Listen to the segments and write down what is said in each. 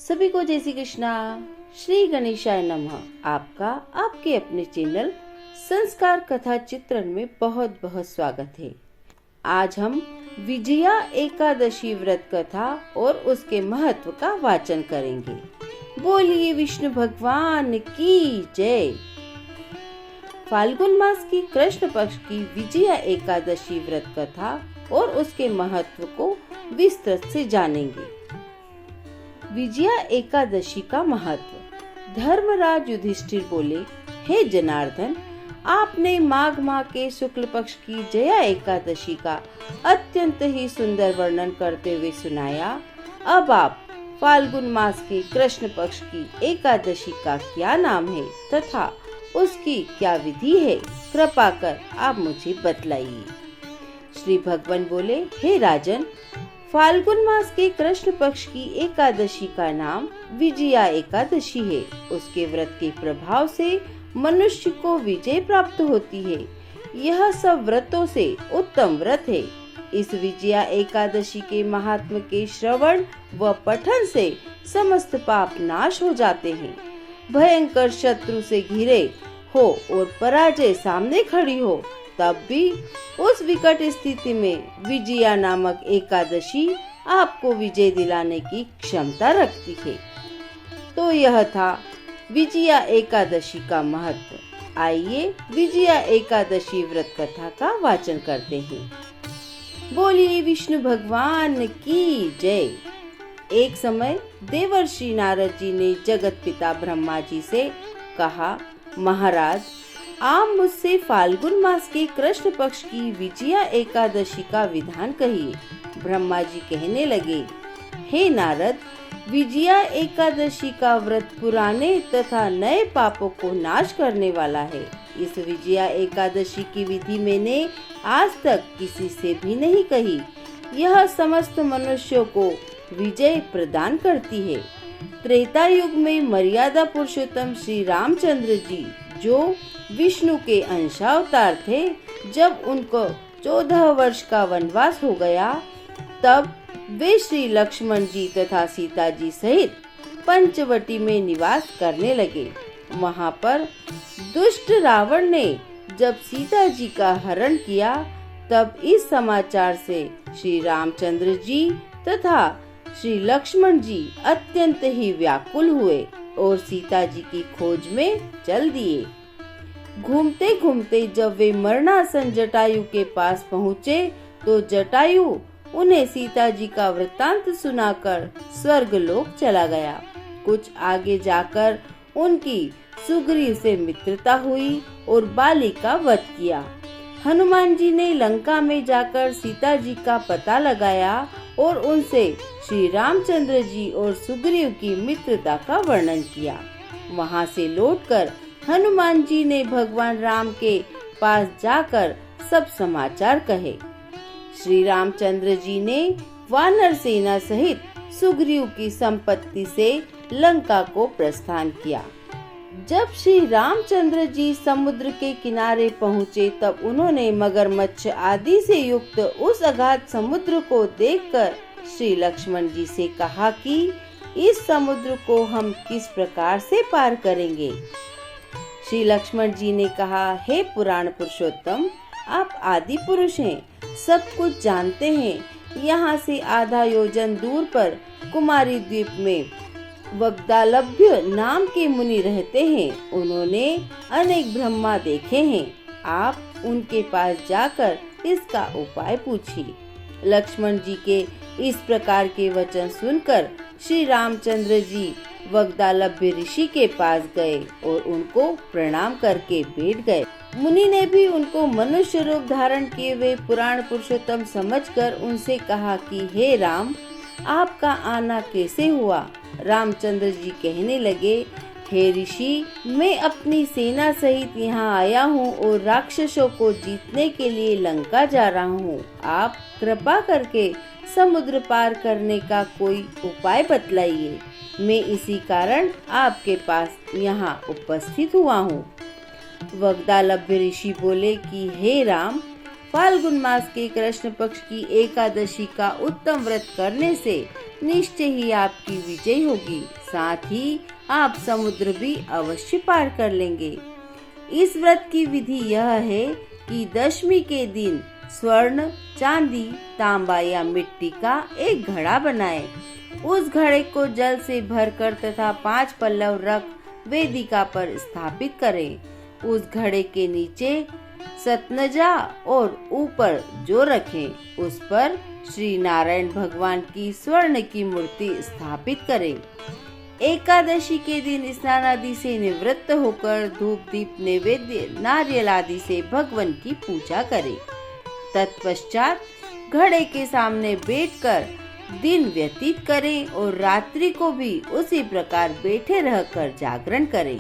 सभी को जय श्री कृष्णा। श्री गणेशाय नमः। आपका आपके अपने चैनल संस्कार कथा चित्रण में बहुत बहुत स्वागत है। आज हम विजया एकादशी व्रत कथा और उसके महत्व का वाचन करेंगे। बोलिए विष्णु भगवान की जय। फाल्गुन मास की कृष्ण पक्ष की विजया एकादशी व्रत कथा और उसके महत्व को विस्तृत से जानेंगे। विजया एकादशी का महत्व। धर्मराज युधिष्ठिर बोले, हे जनार्दन, आपने माघ माह के शुक्ल पक्ष की जया एकादशी का अत्यंत ही सुंदर वर्णन करते हुए सुनाया। अब आप फाल्गुन मास के कृष्ण पक्ष की एकादशी का क्या नाम है तथा उसकी क्या विधि है, कृपा कर आप मुझे बतलाइए। श्री भगवान बोले, हे राजन, फाल्गुन मास के कृष्ण पक्ष की एकादशी का नाम विजया एकादशी है। उसके व्रत के प्रभाव से मनुष्य को विजय प्राप्त होती है। यह सब व्रतों से उत्तम व्रत है। इस विजया एकादशी के महात्म के श्रवण व पठन से समस्त पाप नाश हो जाते हैं। भयंकर शत्रु से घिरे हो और पराजय सामने खड़ी हो, तब भी उस विकट स्थिति में विजया नामक एकादशी आपको विजय दिलाने की क्षमता रखती है। तो यह था विजया एकादशी का महत्व। आइए विजया एकादशी व्रत कथा का वाचन करते हैं। बोलिए विष्णु भगवान की जय। एक समय देवर्षि नारद जी ने जगत पिता ब्रह्मा जी से कहा, महाराज, आप मुझसे फाल्गुन मास के कृष्ण पक्ष की विजया एकादशी का विधान कहिए। ब्रह्मा जी कहने लगे, हे नारद, विजया एकादशी का व्रत पुराने तथा नए पापों को नाश करने वाला है। इस विजया एकादशी की विधि मैंने आज तक किसी से भी नहीं कही। यह समस्त मनुष्यों को विजय प्रदान करती है। त्रेता युग में मर्यादा पुरुषोत्तम श्री रामचंद्र जी, जो विष्णु के अंशावतार थे, जब उनको 14 वर्ष का वनवास हो गया, तब वे श्री लक्ष्मण जी तथा सीता जी सहित पंचवटी में निवास करने लगे। वहां पर दुष्ट रावण ने जब सीता जी का हरण किया, तब इस समाचार से श्री रामचंद्र जी तथा श्री लक्ष्मण जी अत्यंत ही व्याकुल हुए और सीता जी की खोज में चल दिए। घूमते घूमते जब वे मरणासन जटायु के पास पहुँचे, तो जटायु उन्हें सीता जी का वृत्तांत सुनाकर स्वर्ग लोक चला गया। कुछ आगे जाकर उनकी सुग्रीव से मित्रता हुई और बाली का वध किया। हनुमान जी ने लंका में जाकर सीता जी का पता लगाया और उनसे श्री रामचंद्र जी और सुग्रीव की मित्रता का वर्णन किया। वहां से लौटकर हनुमान जी ने भगवान राम के पास जाकर सब समाचार कहे। श्री रामचंद्र जी ने वानर सेना सहित सुग्रीव की संपत्ति से लंका को प्रस्थान किया। जब श्री रामचंद्र जी समुद्र के किनारे पहुँचे, तब उन्होंने मगरमच्छ आदि से युक्त उस अगाध समुद्र को देखकर श्री लक्ष्मण जी से कहा कि इस समुद्र को हम किस प्रकार से पार करेंगे। श्री लक्ष्मण जी ने कहा, हे पुराण पुरुषोत्तम, आप आदि पुरुष हैं, सब कुछ जानते हैं। यहाँ से आधा योजन दूर पर कुमारी द्वीप में वग्दालभ्य नाम के मुनि रहते हैं। उन्होंने अनेक ब्रह्मा देखे हैं। आप उनके पास जाकर इसका उपाय पूछिए। लक्ष्मण जी के इस प्रकार के वचन सुनकर श्री रामचंद्र जी वग्दालभ्य ऋषि के पास गए और उनको प्रणाम करके बैठ गए। मुनि ने भी उनको मनुष्य रूप धारण किए हुए पुराण पुरुषोत्तम समझकर उनसे कहा कि हे राम, आपका आना कैसे हुआ। रामचंद्र जी कहने लगे, हे ऋषि, मैं अपनी सेना सहित यहाँ आया हूँ और राक्षसों को जीतने के लिए लंका जा रहा हूँ। आप कृपा करके समुद्र पार करने का कोई उपाय बतलाइए। मैं इसी कारण आपके पास यहाँ उपस्थित हुआ हूँ। वग्दालभ्य ऋषि बोले कि हे राम, फाल्गुन मास के कृष्ण पक्ष की एकादशी का उत्तम व्रत करने से निश्चय ही आपकी विजय होगी। साथ ही आप समुद्र भी अवश्य पार कर लेंगे। इस व्रत की विधि यह है कि दशमी के दिन स्वर्ण, चांदी, तांबा या मिट्टी का एक घड़ा बनाएं। उस घड़े को जल से भरकर तथा 5 पल्लव रख वेदिका पर स्थापित करें। उस घड़े के नीचे सतनजा और ऊपर जो रखें उस पर श्री नारायण भगवान की स्वर्ण की मूर्ति स्थापित करें। एकादशी के दिन स्नान आदि से निवृत्त होकर धूप दीप नैवेद्य नारियल आदि से भगवान की पूजा करें। तत्पश्चात घड़े के सामने बैठकर दिन व्यतीत करें और रात्रि को भी उसी प्रकार बैठे रहकर जागरण करें।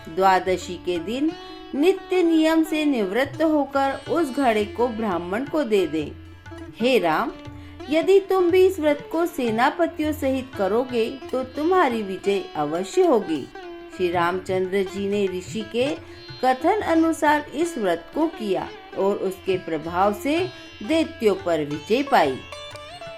द्वादशी के दिन नित्य नियम से निवृत्त होकर उस घड़े को ब्राह्मण को दे दें। हे राम, यदि तुम भी इस व्रत को सेनापतियों सहित करोगे तो तुम्हारी विजय अवश्य होगी। श्री रामचंद्र जी ने ऋषि के कथन अनुसार इस व्रत को किया और उसके प्रभाव से दैत्यों पर विजय पाई।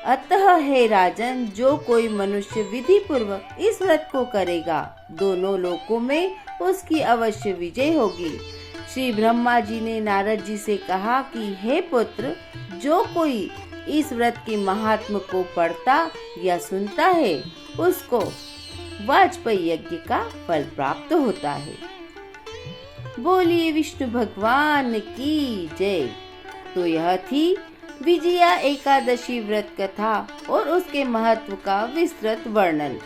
अतः हे राजन, जो कोई मनुष्य विधि पूर्वक इस व्रत को करेगा दोनों लोकों में उसकी अवश्य विजय होगी। श्री ब्रह्मा जी ने नारद जी से कहा कि हे पुत्र, जो कोई इस व्रत के महात्म को पढ़ता या सुनता है उसको वाजपेयी यज्ञ का फल प्राप्त होता है। बोलिए विष्णु भगवान की जय। तो यह थी विजया एकादशी व्रत कथा और उसके महत्व का विस्तृत वर्णन।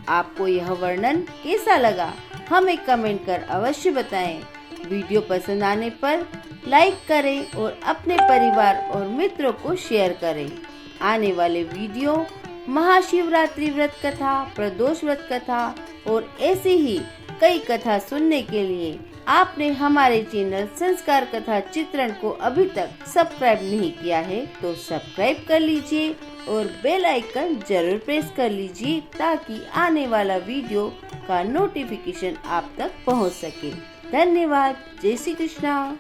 आपको यह वर्णन कैसा लगा हमें कमेंट कर अवश्य बताएं। वीडियो पसंद आने पर लाइक करें और अपने परिवार और मित्रों को शेयर करें। आने वाले वीडियो महाशिवरात्रि व्रत कथा, प्रदोष व्रत कथा और ऐसी ही कई कथा सुनने के लिए आपने हमारे चैनल संस्कार कथा चित्रण को अभी तक सब्सक्राइब नहीं किया है तो सब्सक्राइब कर लीजिए और बेल आइकन जरूर प्रेस कर लीजिए ताकि आने वाला वीडियो का नोटिफिकेशन आप तक पहुंच सके। धन्यवाद। जय श्री कृष्णा।